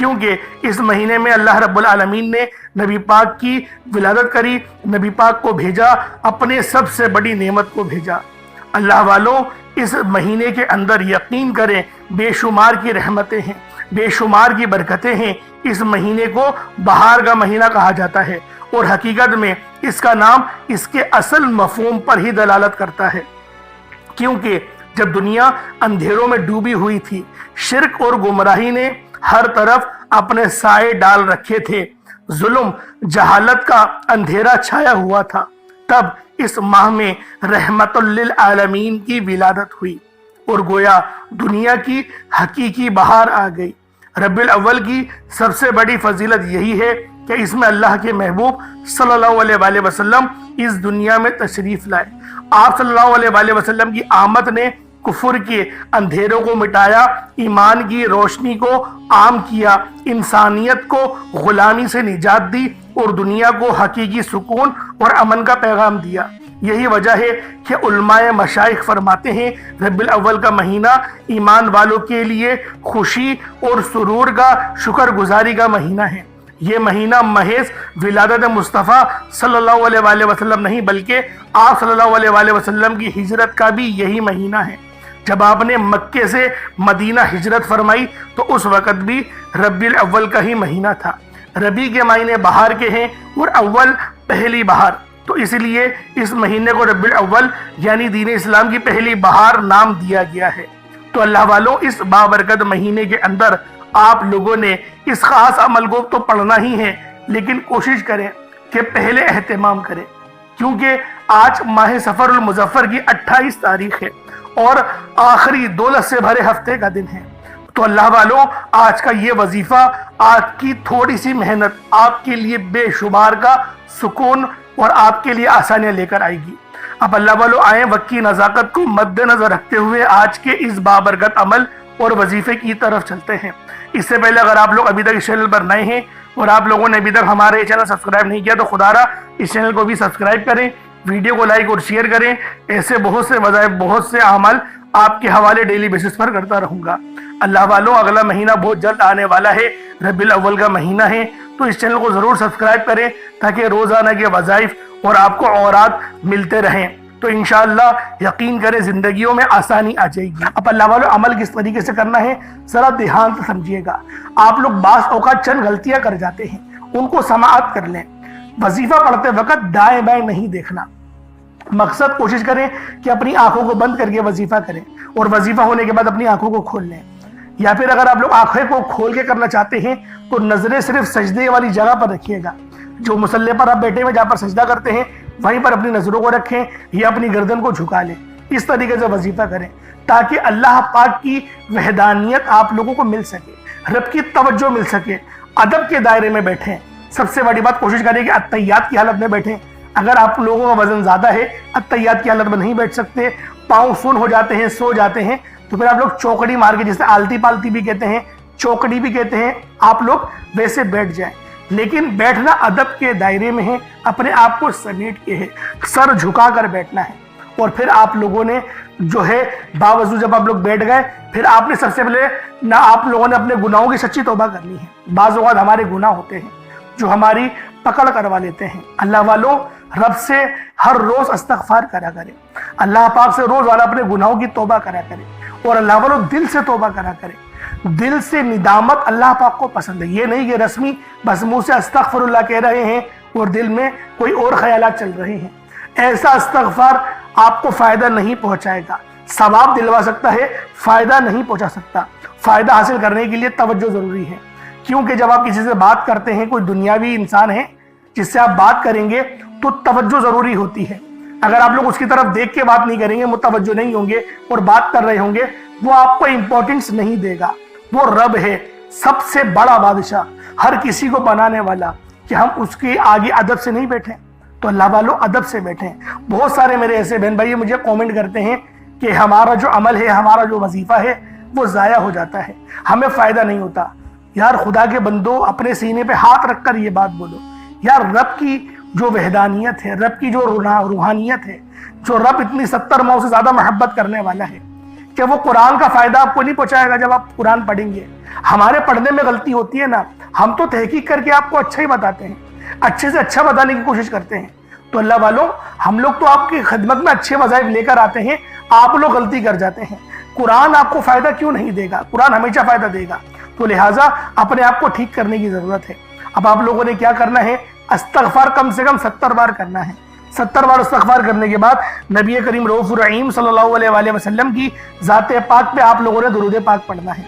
کیونکہ اس مہینے میں اللہ رب العالمین نے نبی پاک کی ولادت کری، نبی پاک کو بھیجا، اپنے سب سے بڑی نعمت کو بھیجا۔ اللہ والوں، اس مہینے کے اندر یقین کریں بے شمار کی رحمتیں ہیں، بے شمار کی برکتیں ہیں۔ اس مہینے کو بہار کا مہینہ کہا جاتا ہے، اور حقیقت میں اس کا نام اس کے اصل مفہوم پر ہی دلالت کرتا ہے، کیونکہ جب دنیا اندھیروں میں ڈوبی ہوئی تھی، شرک اور گمراہی نے ہر طرف اپنے سائے ڈال رکھے تھے، ظلم جہالت کا اندھیرا چھایا ہوا تھا، تب اس ماہ میں رحمت للعالمین کی ولادت ہوئی، اور گویا دنیا کی حقیقی بہار آ گئی۔ ربیع الاول کی سب سے بڑی فضیلت یہی ہے کہ اس میں اللہ کے محبوب صلی اللہ علیہ وآلہ وسلم اس دنیا میں تشریف لائے۔ آپ صلی اللہ علیہ وآلہ وسلم کی آمد نے کفر کے اندھیروں کو مٹایا، ایمان کی روشنی کو عام کیا، انسانیت کو غلامی سے نجات دی، اور دنیا کو حقیقی سکون اور امن کا پیغام دیا۔ یہی وجہ ہے کہ علماء مشائخ فرماتے ہیں ربیع الاول کا مہینہ ایمان والوں کے لیے خوشی اور سرور کا، شکر گزاری کا مہینہ ہے۔ یہ مہینہ محض ولادت مصطفیٰ صلی اللہ علیہ وآلہ وسلم نہیں، بلکہ آپ صلی اللہ علیہ وآلہ وسلم کی ہجرت کا بھی یہی مہینہ ہے۔ جب آپ نے مکے سے مدینہ ہجرت فرمائی تو اس وقت بھی ربیع الاول کا ہی مہینہ تھا۔ ربیع کے معنی بہار کے ہیں، اور اول پہلی بہار، تو اس لیے اس مہینے کو ربیع الاول یعنی دین اسلام کی پہلی بہار نام دیا گیا ہے۔ تو اللہ والوں، اس بابرکت مہینے کے اندر آپ لوگوں نے اس خاص عمل کو تو پڑھنا ہی ہے، لیکن کوشش کریں کہ پہلے اہتمام کریں، کیونکہ آج ماہ سفر المظفر کی 28 تاریخ ہے اور آخری دولت سے بھرے ہفتے کا دن ہے۔ تو اللہ والوں، آج کا یہ وظیفہ، آج کی تھوڑی سی محنت آپ کے لیے بے شمار کا سکون اور آپ کے لیے آسانیاں لے کر آئے گی۔ اب اللہ والوں آئیں، وقت کی نزاکت کو مد نظر رکھتے ہوئے آج کے اس بابرکت عمل اور وظیفے کی طرف چلتے ہیں۔ اس سے پہلے اگر آپ لوگ ابھی تک اس چینل پر نئے ہیں اور آپ لوگوں نے ابھی تک ہمارے چینل سبسکرائب نہیں کیا تو خدا را اس چینل کو بھی سبسکرائب کریں، ویڈیو کو لائک اور شیئر کریں۔ ایسے بہت سے وظائف، بہت سے اعمال آپ کے حوالے ڈیلی بیسس پر کرتا رہوں گا۔ اللہ والوں، اگلا مہینہ بہت جلد آنے والا ہے، ربیع الاول کا مہینہ ہے، تو اس چینل کو ضرور سبسکرائب کریں تاکہ روزانہ کے وظائف اور آپ کو اورات ملتے رہیں۔ تو انشاءاللہ یقین کریں زندگیوں میں آسانی آ جائے گی۔ اب اللہ والوں، عمل کس طریقے سے کرنا ہے ذرا دھیان سے سمجھیے گا۔ آپ لوگ بعض اوقات چند غلطیاں کر جاتے ہیں، ان کو سماعت کر لیں۔ وظیفہ پڑھتے وقت دائیں بائیں نہیں دیکھنا۔ مقصد کوشش کریں کہ اپنی آنکھوں کو بند کر کے وظیفہ کریں، اور وظیفہ ہونے کے بعد اپنی آنکھوں کو کھول لیں۔ یا پھر اگر آپ لوگ آنکھیں کو کھول کے کرنا چاہتے ہیں تو نظریں صرف سجدے والی جگہ پر رکھیے گا۔ جو مصلی پر آپ بیٹھے ہوئے جہاں پر سجدہ کرتے ہیں وہیں پر اپنی نظروں کو رکھیں یا اپنی گردن کو جھکا لیں۔ اس طریقے سے وظیفہ کریں تاکہ اللہ پاک کی وحدانیت آپ لوگوں کو مل سکے، رب کی توجہ مل سکے، ادب کے دائرے میں بیٹھیں۔ سب سے بڑی بات، کوشش کریں کہ اتحیات کی حالت میں بیٹھیں۔ اگر آپ لوگوں کا وزن زیادہ ہے، اتحیات کی حالت میں نہیں بیٹھ سکتے، پاؤں سن ہو جاتے ہیں، سو جاتے ہیں، تو پھر آپ لوگ چوکڑی مار کے، جسے آلتی پالتی بھی کہتے ہیں، چوکڑی بھی کہتے ہیں، آپ لوگ ویسے بیٹھ جائیں۔ لیکن بیٹھنا ادب کے دائرے میں ہے، اپنے آپ کو سمیٹ کے ہے، سر جھکا کر بیٹھنا ہے۔ اور پھر آپ لوگوں نے جو ہے باوضو جب آپ لوگ بیٹھ گئے، پھر آپ نے سب سے پہلے نہ آپ لوگوں نے اپنے گناہوں کی سچی توبہ کرنی ہے۔ بعض اوقات ہمارے گناہ ہوتے ہیں جو ہماری پکڑ کروا لیتے ہیں۔ اللہ والوں، رب سے ہر روز استغفار کرا کرے، اللہ پاک سے روز والا اپنے گناہوں کی توبہ کرا کرے، اور اللہ والوں دل سے توبہ کرا کرے۔ دل سے ندامت اللہ پاک کو پسند ہے، یہ نہیں کہ رسمی بس منہ سے استغفر اللہ کہہ رہے ہیں اور دل میں کوئی اور خیالات چل رہے ہیں۔ ایسا استغفار آپ کو فائدہ نہیں پہنچائے گا، ثواب دلوا سکتا ہے، فائدہ نہیں پہنچا سکتا۔ فائدہ حاصل کرنے کے لیے توجہ ضروری ہے، کیونکہ جب آپ کسی سے بات کرتے ہیں، کوئی دنیاوی انسان ہے جس سے آپ بات کریں گے تو توجہ ضروری ہوتی ہے۔ اگر آپ لوگ اس کی طرف دیکھ کے بات نہیں کریں گے، متوجہ نہیں ہوں گے اور بات کر رہے ہوں گے، وہ آپ کو امپورٹنس نہیں دے گا۔ وہ رب ہے، سب سے بڑا بادشاہ، ہر کسی کو بنانے والا، کہ ہم اس کے آگے ادب سے نہیں بیٹھیں۔ تو اللہ والوں، ادب سے بیٹھیں۔ بہت سارے میرے ایسے بہن بھائی مجھے کومنٹ کرتے ہیں کہ ہمارا جو عمل ہے، ہمارا جو وظیفہ ہے وہ ضائع ہو جاتا ہے، ہمیں فائدہ نہیں ہوتا۔ یار خدا کے بندو، اپنے سینے پہ ہاتھ رکھ کر یہ بات بولو، یار رب کی جو وحدانیت ہے، رب کی جو روحانیت ہے، جو رب اتنی 70 ماؤں سے زیادہ محبت کرنے والا ہے، کہ وہ قرآن کا فائدہ آپ کو نہیں پہنچائے گا جب آپ قرآن پڑھیں گے. ہمارے پڑھنے میں غلطی ہوتی ہے نا, ہم تو تحقیق کر کے آپ کو اچھا ہی بتاتے ہیں, اچھے سے اچھا بتانے کی کوشش کرتے ہیں. تو اللہ والوں, ہم لوگ تو آپ کی خدمت میں اچھے وظائف لے کر آتے ہیں, آپ لوگ غلطی کر جاتے ہیں. قرآن آپ کو فائدہ کیوں نہیں دے گا؟ قرآن ہمیشہ فائدہ دے گا. تو لہٰذا اپنے آپ کو ٹھیک کرنے کی ضرورت ہے. اب آپ لوگوں نے کیا کرنا ہے؟ استغفار کم سے کم 70 بار کرنا ہے. 70 بار استغفار کرنے کے بعد نبی کریم رؤوف الرحیم صلی اللہ علیہ وآلہ وسلم کی ذات پاک پہ آپ لوگوں نے درود پاک پڑھنا ہے.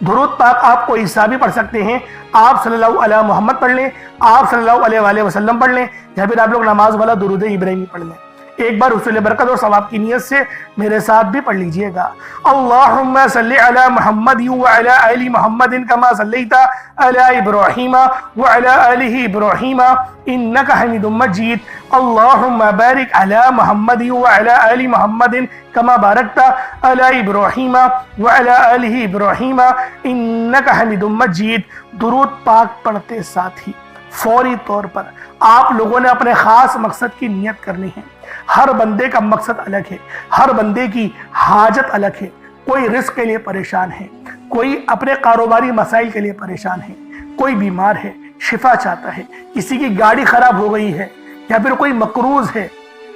درود پاک آپ کو عیسیٰ بھی پڑھ سکتے ہیں, آپ صلی اللہ علیہ محمد پڑھ لیں, آپ صلی اللہ علیہ وآلہ وسلم پڑھ لیں, یا پھر آپ لوگ نماز والا درود ابراہیمی پڑھ لیں. ایک بار حصول برکت اور ثواب کی نیت سے میرے ساتھ بھی پڑھ لیجئے گا. اللہم صلی علی محمد وعلی آل محمد کما صلیت علی ابراہیم وعلی آل ابراہیم انک حمید مجید. اللہم بارک علی محمد وعلی آل محمد کما بارکت علی ابراہیم وعلی آل ابراہیم انک حمید مجید. درود پاک پڑھتے ساتھ ہی فوری طور پر آپ لوگوں نے اپنے خاص مقصد کی نیت کرنی ہے. ہر بندے کا مقصد الگ ہے, ہر بندے کی حاجت الگ ہے. کوئی رزق کے لیے پریشان ہے, کوئی اپنے کاروباری مسائل کے لیے پریشان ہے, کوئی بیمار ہے شفا چاہتا ہے, کسی کی گاڑی خراب ہو گئی ہے, یا پھر کوئی مقروض ہے,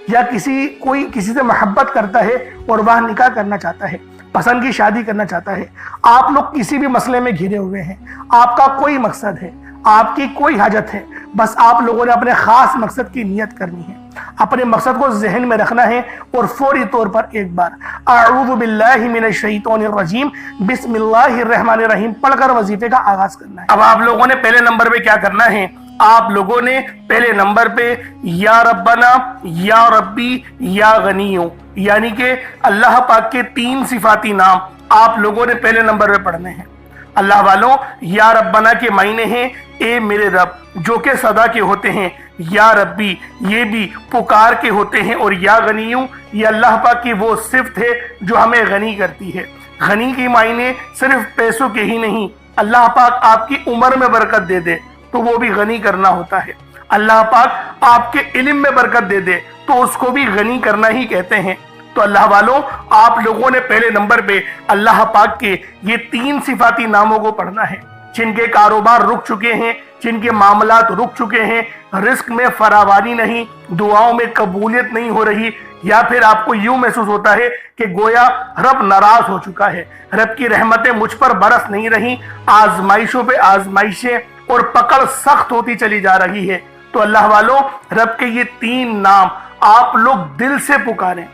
یا کوئی کسی سے محبت کرتا ہے اور وہ نکاح کرنا چاہتا ہے, پسند کی شادی کرنا چاہتا ہے. آپ لوگ کسی بھی مسئلے میں گھرے ہوئے ہیں, آپ کا کوئی مقصد ہے, آپ کی کوئی حاجت ہے, بس آپ لوگوں نے اپنے خاص مقصد کی نیت کرنی ہے, اپنے مقصد کو ذہن میں رکھنا ہے, اور فوری طور پر ایک بار اعوذ باللہ من الشیطان الرجیم بسم اللہ الرحمن الرحیم پڑھ کر وظیفے کا آغاز کرنا ہے. اب آپ لوگوں نے پہلے نمبر پہ کیا کرنا ہے؟ آپ لوگوں نے پہلے نمبر پہ یا ربنا, یا ربی, یا غنیو, یعنی کہ اللہ پاک کے 3 صفاتی نام آپ لوگوں نے پہلے نمبر پہ پڑھنے ہیں. اللہ والوں, یا ربنا کے معنی ہیں اے میرے رب, جو کہ صدا کے ہوتے ہیں. یا ربی یہ بھی پکار کے ہوتے ہیں, اور یا غنیوں یہ اللہ پاک کی وہ صفت ہے جو ہمیں غنی کرتی ہے. غنی کی معنی صرف پیسوں کے ہی نہیں, اللہ پاک آپ کی عمر میں برکت دے دے تو وہ بھی غنی کرنا ہوتا ہے. اللہ پاک آپ کے علم میں برکت دے دے تو اس کو بھی غنی کرنا ہی کہتے ہیں. تو اللہ والوں, آپ لوگوں نے پہلے نمبر پہ اللہ پاک کے یہ 3 صفاتی ناموں کو پڑھنا ہے. جن کے کاروبار رک چکے ہیں, جن کے معاملات رک چکے ہیں, رزق میں فراوانی نہیں, دعاؤں میں قبولیت نہیں ہو رہی, یا پھر آپ کو یوں محسوس ہوتا ہے کہ گویا رب ناراض ہو چکا ہے, رب کی رحمتیں مجھ پر برس نہیں رہی, آزمائشوں پہ آزمائشیں اور پکڑ سخت ہوتی چلی جا رہی ہے. تو اللہ والوں, رب کے یہ 3 نام آپ لوگ دل سے پکاریں.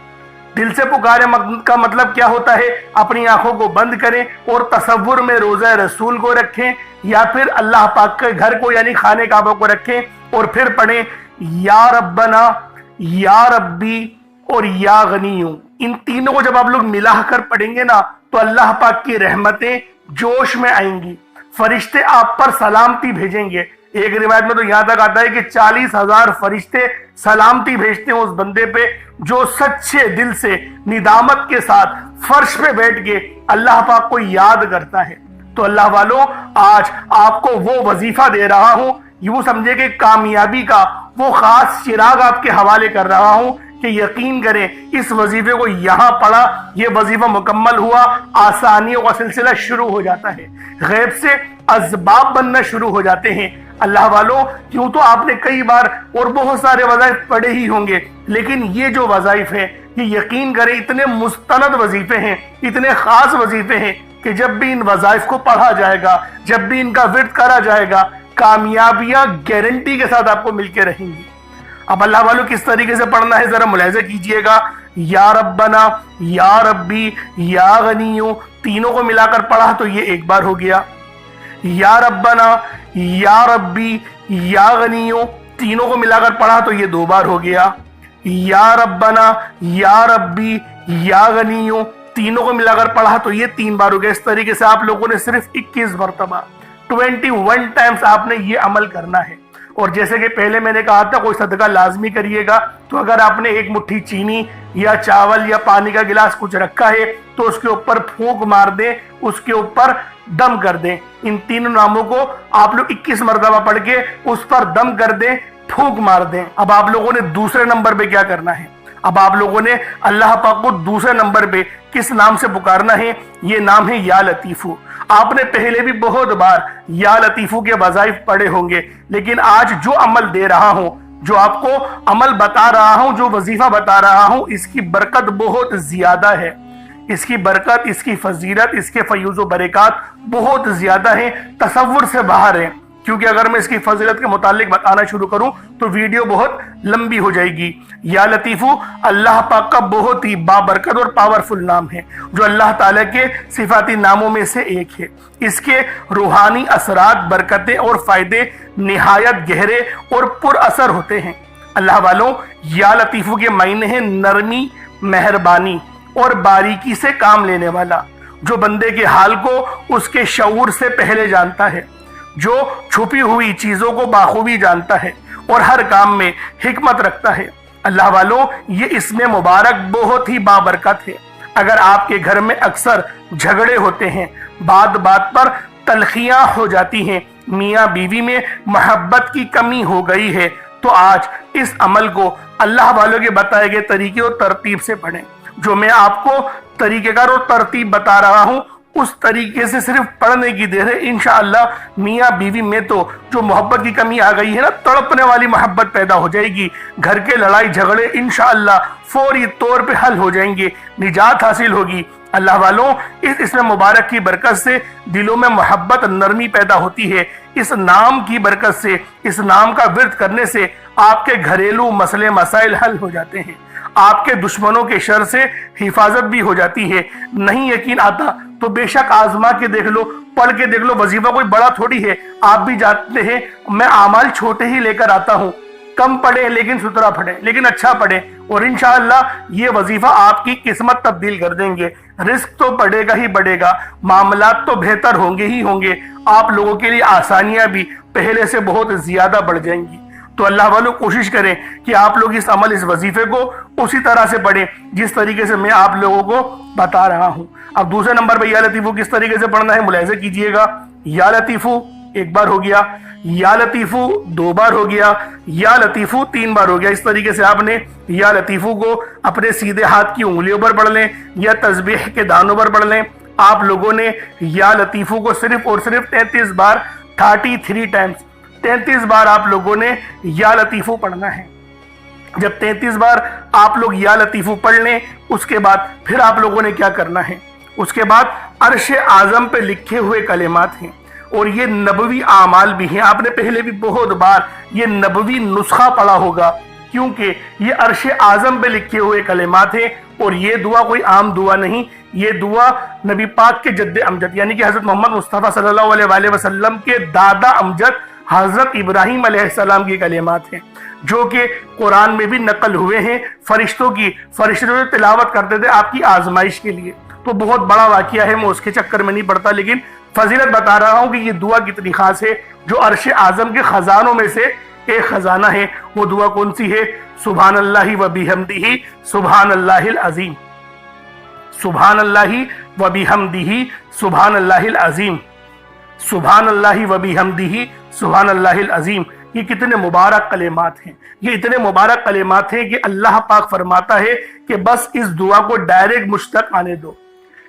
دل سے پکارے کا مطلب کیا ہوتا ہے؟ اپنی آنکھوں کو بند کریں اور تصور میں روضہ رسول کو رکھیں, یا پھر اللہ پاک کے گھر کو یعنی خانہ کعبہ کو رکھیں, اور پھر پڑھیں یا ربنا, یا ربی اور یا غنیوں. ان تینوں کو جب آپ لوگ ملا کر پڑھیں گے نا تو اللہ پاک کی رحمتیں جوش میں آئیں گی, فرشتے آپ پر سلامتی بھیجیں گے. ایک روایت میں تو یہاں تک آتا ہے کہ 40,000 فرشتے سلامتی بھیجتے ہیں اس بندے پہ جو سچے دل سے ندامت کے ساتھ فرش پہ بیٹھ کے اللہ پاک کو یاد کرتا ہے. تو اللہ والوں, آج آپ کو وہ وظیفہ دے رہا ہوں, یوں سمجھے کہ کامیابی کا وہ خاص چراغ آپ کے حوالے کر رہا ہوں کہ یقین کریں اس وظیفے کو یہاں پڑھا, یہ وظیفہ مکمل ہوا, آسانیوں کا سلسلہ شروع ہو جاتا ہے, غیب سے اسباب بننا شروع ہو جاتے ہیں. اللہ والوں, کیوں تو آپ نے کئی بار اور بہت سارے وظائف پڑھے ہی ہوں گے, لیکن یہ جو وظائف ہیں یہ یقین کریں اتنے مستند وظیفے ہیں, اتنے خاص وظیفے ہیں کہ جب بھی ان وظائف کو پڑھا جائے گا, جب بھی ان کا ورد کرا جائے گا, کامیابیاں گارنٹی کے ساتھ آپ کو مل کے رہیں گی. اب اللہ والوں کس طریقے سے پڑھنا ہے ذرا ملاحظہ کیجئے گا. یا ربنا, یا ربی, یا غنیوں, تینوں کو ملا کر پڑھا تو یہ ایک بار ہو گیا. یا ربنا, یا ربی, یا غنیوں, تینوں کو ملا کر پڑھا تو یہ 2 بار ہو گیا. یا ربنا, یا ربی, یا غنیوں, تینوں کو ملا کر پڑھا تو یہ 3 بار ہو گیا. اس طریقے سے آپ لوگوں نے صرف 21 مرتبہ 21 ٹائمز آپ نے یہ عمل کرنا ہے. اور جیسے کہ پہلے میں نے کہا تھا کوئی صدقہ لازمی کریے گا, تو اگر آپ نے 1 مٹھی چینی یا چاول یا پانی کا گلاس کچھ رکھا ہے تو اس کے اوپر پھونک مار دیں, اس کے اوپر دم کر دیں. ان 3 ناموں کو آپ لوگ 21 مرتبہ پڑھ کے اس پر دم کر دیں, پھونک مار دیں. اب آپ لوگوں نے دوسرے نمبر پہ کیا کرنا ہے؟ اب آپ لوگوں نے اللہ پاک کو دوسرے نمبر پہ کس نام سے پکارنا ہے؟ یہ نام ہے یا لطیفو۔ آپ نے پہلے بھی بہت بار یا لطیفو کے وظائف پڑھے ہوں گے، لیکن آج جو عمل دے رہا ہوں، جو آپ کو عمل بتا رہا ہوں، جو وظیفہ بتا رہا ہوں، اس کی برکت بہت زیادہ ہے۔ اس کی برکت، اس کی فضیلت، اس کے فیوز و برکات بہت زیادہ ہیں، تصور سے باہر ہیں۔ کیونکہ اگر میں اس کی فضیلت کے متعلق بتانا شروع کروں تو ویڈیو بہت لمبی ہو جائے گی۔ یا لطیفو اللہ پاک کا بہت ہی بابرکت اور پاورفل نام ہے، جو اللہ تعالیٰ کے صفاتی ناموں میں سے ایک ہے۔ اس کے روحانی اثرات، برکتیں اور فائدے نہایت گہرے اور پر اثر ہوتے ہیں۔ اللہ والوں، یا لطیفو کے معنی ہیں نرمی، مہربانی اور باریکی سے کام لینے والا، جو بندے کے حال کو اس کے شعور سے پہلے جانتا ہے، جو چھپی ہوئی چیزوں کو بخوبی جانتا ہے اور ہر کام میں حکمت رکھتا ہے۔ اللہ والوں، یہ اسم مبارک بہت ہی بابرکت ہے۔ اگر آپ کے گھر میں اکثر جھگڑے ہوتے ہیں، بات بات پر تلخیاں ہو جاتی ہیں، میاں بیوی میں محبت کی کمی ہو گئی ہے، تو آج اس عمل کو اللہ والوں کے بتائے گئے طریقے اور ترتیب سے پڑھیں۔ جو میں آپ کو طریقہ کار اور ترتیب بتا رہا ہوں، اس طریقے سے صرف پڑھنے کی دیر ہے۔ انشاءاللہ میاں بیوی میں تو جو محبت کی کمی آ گئی ہے نا، تڑپنے والی محبت پیدا ہو جائے گی۔ گھر کے لڑائی جھگڑے انشاءاللہ فوری طور پہ حل ہو جائیں گے، نجات حاصل ہوگی۔ اللہ والوں، اس اسم مبارک کی برکت سے دلوں میں محبت، نرمی پیدا ہوتی ہے۔ اس نام کی برکت سے، اس نام کا ورد کرنے سے آپ کے گھریلو مسئلے مسائل حل ہو جاتے ہیں، آپ کے دشمنوں کے شر سے حفاظت بھی ہو جاتی ہے۔ نہیں یقین آتا تو بے شک آزما کے دیکھ لو، پڑھ کے دیکھ لو۔ وظیفہ کوئی بڑا تھوڑی ہے، آپ بھی جانتے ہیں میں اعمال چھوٹے ہی لے کر آتا ہوں۔ کم پڑھیں لیکن ستھرا پڑھیں، لیکن اچھا پڑھیں، اور انشاءاللہ یہ وظیفہ آپ کی قسمت تبدیل کر دیں گے۔ رزق تو بڑھے گا ہی بڑھے گا، معاملات تو بہتر ہوں گے ہی ہوں گے، آپ لوگوں کے لیے آسانیاں بھی پہلے سے بہت زیادہ بڑھ جائیں گی۔ تو اللہ والوں، کوشش کریں کہ آپ لوگ اس عمل، اس وظیفے کو اسی طرح سے پڑھیں جس طریقے سے میں آپ لوگوں کو بتا رہا ہوں۔ اب دوسرے نمبر پہ یا لطیفو کس طریقے سے پڑھنا ہے ملاحظہ کیجئے گا۔ یا لطیفو ایک بار ہو گیا، یا لطیفو دو بار ہو گیا، یا لطیفو تین بار ہو گیا۔ اس طریقے سے آپ نے یا لطیفو کو اپنے سیدھے ہاتھ کی انگلیوں پر پڑھ لیں یا تسبیح کے دانوں پر پڑھ لیں۔ آپ لوگوں نے یا لطیفو کو صرف اور صرف 33 بار، 33 ٹائمز، 33 بار آپ لوگوں نے یا لطیفو پڑھنا ہے۔ جب 33 بار آپ لوگ یا لطیفو پڑھ لیں، اس کے بعد پھر آپ لوگوں نے کیا کرنا ہے؟ اس کے بعد عرش اعظم پہ لکھے ہوئے کلمات ہیں، اور یہ نبوی اعمال بھی ہیں۔ آپ نے پہلے بھی بہت بار یہ نبوی نسخہ پڑھا ہوگا، کیونکہ یہ عرش اعظم پہ لکھے ہوئے کلمات ہیں، اور یہ دعا کوئی عام دعا نہیں، یہ دعا نبی پاک کے جد امجد یعنی کہ حضرت محمد مصطفیٰ صلی اللہ علیہ وآلہ وسلم کے دادا امجد حضرت ابراہیم علیہ السلام کی کلمات ہیں، جو کہ قرآن میں بھی نقل ہوئے ہیں۔ فرشتے تلاوت کرتے تھے آپ کی آزمائش کے لیے۔ تو بہت بڑا واقعہ ہے، میں اس کے چکر میں نہیں پڑتا، لیکن فضیلت بتا رہا ہوں کہ یہ دعا کتنی خاص ہے، جو عرش اعظم کے خزانوں میں سے ایک خزانہ ہے۔ وہ دعا کون سی ہے؟ سبحان اللہ و بحمدہ سبحان اللہ العظیم، سبحان اللہ و بحمدہ سبحان اللہ العظیم، سبحان اللہ و بحمدہ سبحان اللہ العظیم۔ یہ کتنے مبارک کلمات ہیں، یہ اتنے مبارک کلمات ہیں کہ اللہ پاک فرماتا ہے کہ بس اس دعا کو ڈائریکٹ مجھ تک آنے دو،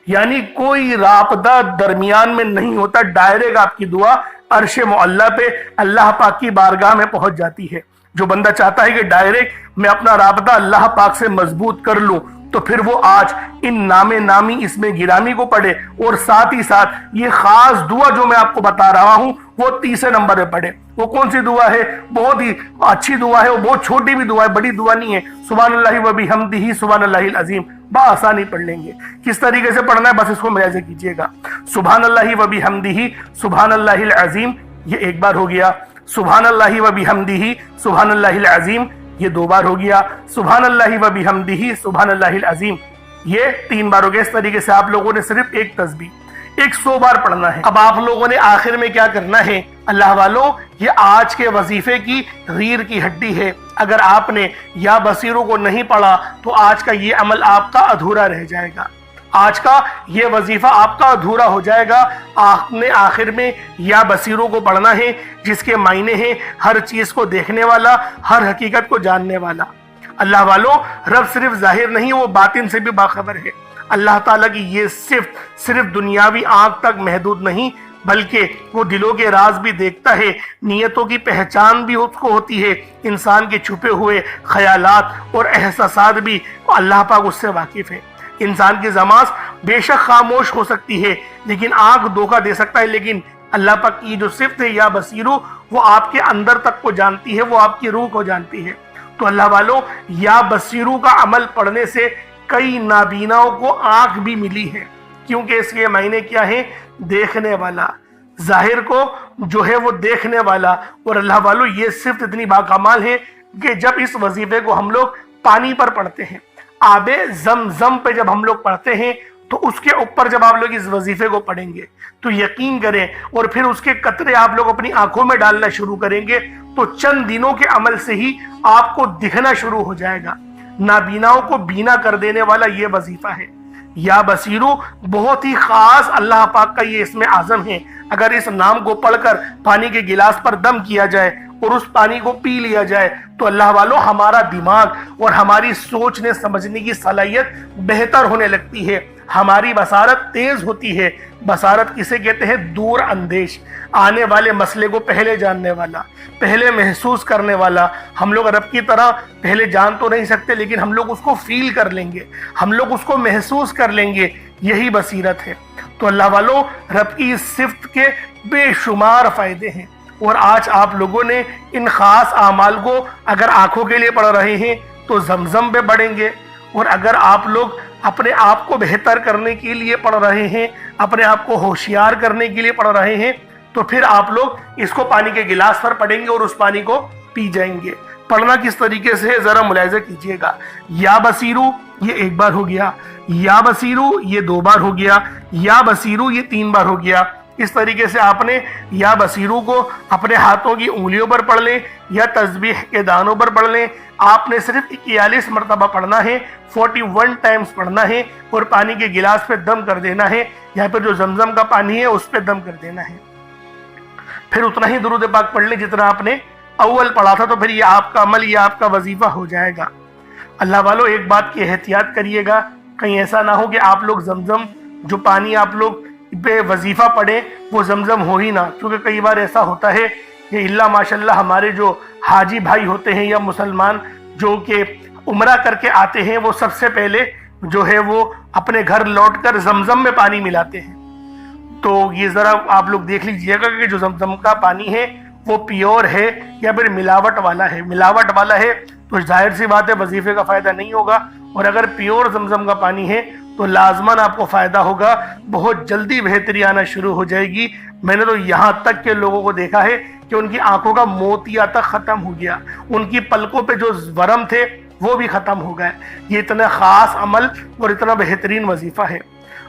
یعنی کوئی رابطہ درمیان میں نہیں ہوتا، ڈائریکٹ آپ کی دعا عرش معلیٰ پہ اللہ پاک کی بارگاہ میں پہنچ جاتی ہے۔ جو بندہ چاہتا ہے کہ ڈائریکٹ میں اپنا رابطہ اللہ پاک سے مضبوط کر لوں، تو پھر وہ آج ان نام نامی اسم گرامی کو پڑھے، اور ساتھ ہی ساتھ یہ خاص دعا جو میں آپ کو بتا رہا ہوں وہ تیسرے نمبر پہ پڑھے۔ وہ کون سی دعا ہے؟ بہت ہی اچھی دعا ہے، وہ بہت چھوٹی بھی دعا ہے، بڑی دعا نہیں ہے۔ سبحان اللہ و بحمدہ سبحان اللہ العظیم بآسانی پڑھ لیں گے۔ کس طریقے سے پڑھنا ہے بس اس کو ملاحظہ کیجئے گا۔ سبحان اللہ و بحمدہ سبحان اللہ العظیم، یہ ایک بار ہو گیا۔ سبحان اللہ و بحمدہ سبحان اللہ العظیم، یہ دو بار ہو گیا۔ سبحان اللہ و بحمدہ سبحان اللہ العظیم، یہ تین بار ہو گیا۔ اس طریقے سے آپ لوگوں نے صرف ایک تسبیح 100 بار پڑھنا ہے۔ اب آپ لوگوں نے آخر میں کیا کرنا ہے؟ اللہ والوں، یہ آج کے وظیفے کی ریڑھ کی ہڈی ہے۔ اگر آپ نے یا بصیروں کو نہیں پڑھا تو آج کا یہ عمل آپ کا ادھورا رہ جائے گا، آج کا یہ وظیفہ آپ کا ادھورا ہو جائے گا۔ آپ نے آخر میں یا بصیروں کو پڑھنا ہے، جس کے معنی ہیں ہر چیز کو دیکھنے والا، ہر حقیقت کو جاننے والا۔ اللہ والوں، رب صرف ظاہر نہیں، وہ باطن سے بھی باخبر ہے۔ اللہ تعالیٰ کی یہ صفت صرف دنیاوی آنکھ تک محدود نہیں، بلکہ وہ دلوں کے راز بھی دیکھتا ہے، نیتوں کی پہچان بھی اس کو ہوتی ہے، انسان کے چھپے ہوئے خیالات اور احساسات بھی اللہ پاک اس سے واقف ہے۔ انسان کی زبان بے شک خاموش ہو سکتی ہے، لیکن آنکھ دھوکہ دے سکتا ہے، لیکن اللہ پاک کی جو صفت ہے یا بصیرو، وہ آپ کے اندر تک کو جانتی ہے، وہ آپ کی روح کو جانتی ہے۔ تو اللہ والوں، یا بصیرو کا عمل پڑھنے سے کئی نابیناؤں کو آنکھ بھی ملی ہے، کیونکہ اس کے معنی کیا ہے؟ دیکھنے والا، ظاہر کو جو ہے وہ دیکھنے والا۔ اور اللہ والوں، یہ صفت اتنی باکمال ہے کہ جب اس وظیفے کو ہم لوگ پانی پر پڑھتے ہیں، آب زمزم پہ جب ہم لوگ پڑھتے ہیں، تو اس کے اوپر جب آپ لوگ اس وظیفے کو پڑھیں گے تو یقین کریں، اور پھر اس کے قطرے آپ لوگ اپنی آنکھوں میں ڈالنا شروع کریں گے، تو چند دنوں کے عمل سے ہی آپ کو دکھنا شروع ہو جائے گا۔ نابیناؤں کو بینا کر دینے والا یہ وظیفہ ہے۔ یا بصیرو بہت ہی خاص اللہ پاک کا یہ اسم اعظم ہے۔ اگر اس نام کو پڑھ کر پانی کے گلاس پر دم کیا جائے اور اس پانی کو پی لیا جائے تو اللہ والوں، ہمارا دماغ اور ہماری سوچنے سمجھنے کی صلاحیت بہتر ہونے لگتی ہے، ہماری بصارت تیز ہوتی ہے۔ بصارت کسے کہتے ہیں؟ دور اندیش، آنے والے مسئلے کو پہلے جاننے والا، پہلے محسوس کرنے والا۔ ہم لوگ رب کی طرح پہلے جان تو نہیں سکتے، لیکن ہم لوگ اس کو فیل کر لیں گے، ہم لوگ اس کو محسوس کر لیں گے، یہی بصیرت ہے۔ تو اللہ والوں، رب کی اس صفت کے بے شمار فائدے ہیں، اور آج آپ لوگوں نے ان خاص اعمال کو اگر آنکھوں کے لیے پڑھ رہے ہیں تو زمزم پہ پڑھیں گے، اور اگر آپ لوگ اپنے آپ کو بہتر کرنے کے لیے پڑھ رہے ہیں، اپنے آپ کو ہوشیار کرنے کے لیے پڑھ رہے ہیں، تو پھر آپ لوگ اس کو پانی کے گلاس پر پڑھیں گے اور اس پانی کو پی جائیں گے۔ پڑھنا کس طریقے سے ہے ذرا ملاحظہ کیجئے گا۔ یا بصیرو یہ ایک بار ہو گیا، یا بصیرو یہ دو بار ہو گیا، یا بصیرو یہ تین بار ہو گیا۔ اس طریقے سے آپ نے یا بصیرو کو اپنے ہاتھوں کی انگلیوں پر پڑھ لیں یا تسبیح کے دانوں پر پڑھ لیں۔ آپ نے صرف 41 مرتبہ پڑھنا ہے، 41 ٹائمز پڑھنا ہے، اور پانی کے گلاس پہ دم کر دینا ہے، یا پھر جو زمزم کا پانی ہے اس پہ دم کر دینا ہے۔ پھر اتنا ہی درود پاک پڑھ لیں جتنا آپ نے اول پڑھا تھا، تو پھر یہ آپ کا عمل، یہ آپ کا وظیفہ ہو جائے گا۔ اللہ والو، ایک بات کی احتیاط کریے گا، کہیں ایسا نہ ہو کہ آپ لوگ زمزم جو پانی آپ لوگ پہ وظیفہ پڑھیں وہ زمزم ہو ہی نہ، کیونکہ کئی بار ایسا ہوتا ہے کہ اللہ ماشاءاللہ ہمارے جو حاجی بھائی ہوتے ہیں یا مسلمان جو کہ عمرہ کر کے آتے ہیں، وہ سب سے پہلے جو ہے وہ اپنے گھر لوٹ کر زمزم میں پانی ملاتے ہیں۔ تو یہ ذرا آپ لوگ دیکھ لیجئے گا کہ جو زمزم کا پانی ہے وہ پیور ہے یا پھر ملاوٹ والا ہے۔ ملاوٹ والا ہے تو ظاہر سی بات ہے وظیفے کا فائدہ نہیں ہوگا، اور اگر پیور زمزم کا پانی ہے تو لازماً آپ کو فائدہ ہوگا، بہت جلدی بہتری آنا شروع ہو جائے گی۔ میں نے تو یہاں تک کے لوگوں کو دیکھا ہے کہ ان کی آنکھوں کا موتیا تک ختم ہو گیا، ان کی پلکوں پہ جو ورم تھے وہ بھی ختم ہو گئے۔ یہ اتنا خاص عمل اور اتنا بہترین وظیفہ ہے۔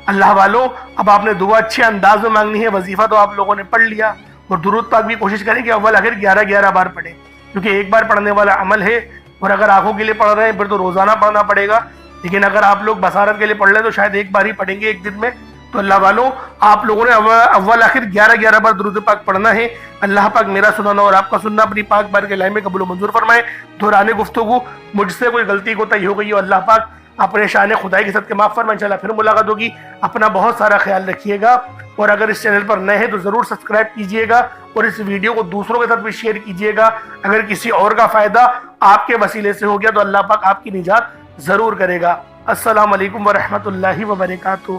اللہ والوں، اب آپ نے دعا اچھے انداز میں مانگنی ہے، وظیفہ تو آپ لوگوں نے پڑھ لیا، اور درود پاک بھی کوشش کریں کہ اول آخر 11 بار پڑھیں، کیونکہ ایک بار پڑھنے والا عمل ہے، اور اگر آنکھوں کے لیے پڑھ رہے ہیں پھر تو روزانہ پڑھنا پڑے گا، لیکن اگر آپ لوگ بصارت کے لیے پڑھ لیں تو شاید ایک بار ہی پڑھیں گے ایک دن میں۔ تو اللہ والوں، آپ لوگوں نے اول آخر 11 بار درود پاک پڑھنا ہے۔ اللہ پاک میرا سنانا اور آپ کا سننا اپنی پاک بار کے لائے میں قبول و منظور فرمائے۔ دوران گفتگو مجھ سے کوئی غلطی کوتاہی ہو گئی ہو، اللہ پاک اپنے شان خدائی کے صدقے معاف فرمائے۔ انشاءاللہ پھر ملاقات ہوگی۔ اپنا بہت سارا خیال رکھیے گا، اور اگر اس چینل پر نئے ہیں تو ضرور سبسکرائب کیجئے گا، اور اس ویڈیو کو دوسروں کے ساتھ بھی شیئر کیجئے گا۔ اگر کسی اور کا فائدہ آپ کے وسیلے سے ہو گیا تو اللہ پاک آپ کی نجات ضرور کرے گا۔ السلام علیکم ورحمۃ اللہ وبرکاتہ۔